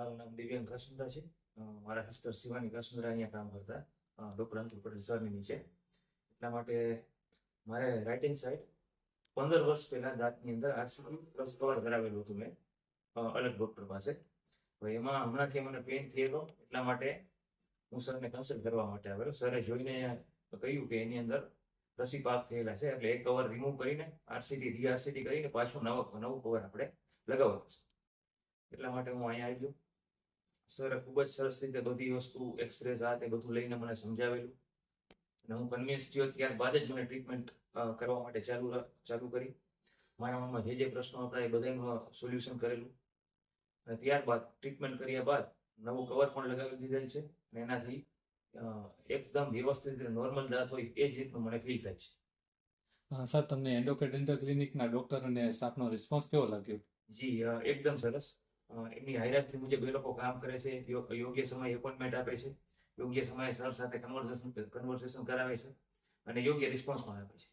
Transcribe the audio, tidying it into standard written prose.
મારું નામ દિવ્યાંગ કાસુંદરા છે. મારા સિસ્ટર શિવાની કાસુંદરા અહીંયા કામ કરતા ડૉક્ટર અંકિત પટેલ સરની નીચે. એટલા માટે મારે રાઇટિંગ સાઇડ 15 વર્ષ પહેલા દાંતની અંદર આરસીટી પ્લસ કવર કરાવેલું હતું મેં અલગ ડૉક્ટર પાસે. હવે એમાં હમણાંથી મને પેઇન થયેલો, એટલા માટે હું સરને કન્સલ્ટ કરવા માટે આવેલો. સરે જોઈને કહ્યું કે એની અંદર રસી પાક થયેલા છે, એટલે એ કવર રિમૂવ કરીને આરસીટી રીઆરસીટી કરીને પાછું નવું કવર આપણે લગાવવાનું છે. એટલા માટે હું અહીંયા આવી ગયો. સરે ખૂબ જ સરસ રીતે બધી વસ્તુ એક્સરેઝ આ તે બધું લઈને મને સમજાવેલું, અને હું કન્વિન્સ થયો. ત્યારબાદ જ મને ટ્રીટમેન્ટ કરવા માટે ચાલુ કરી. મારા મનમાં જે પ્રશ્નો હતા એ બધાનું સોલ્યુશન કરેલું, અને ત્યારબાદ ટ્રીટમેન્ટ કર્યા બાદ નવું કવર પણ લગાવી દીધેલ છે, અને એનાથી એકદમ વ્યવસ્થિત રીતે નોર્મલ દાંત હોય એ જ રીતનું મને ફીલ થાય છે. સર, તમને એન્ડોક્રાઇન ડેન્ટલ ક્લિનિકના ડોક્ટર અને સ્ટાફનો રિસ્પોન્સ કેવો લાગ્યો? જી, એકદમ સરસ. એમની હાયરાર્કી મુજબ એ લોકો કામ કરે છે, યોગ્ય સમયે એપોઇન્ટમેન્ટ આપે છે, યોગ્ય સમયે સર સાથે કન્વર્સેશન કરાવે છે, અને યોગ્ય રિસ્પોન્સ પણ આપે છે.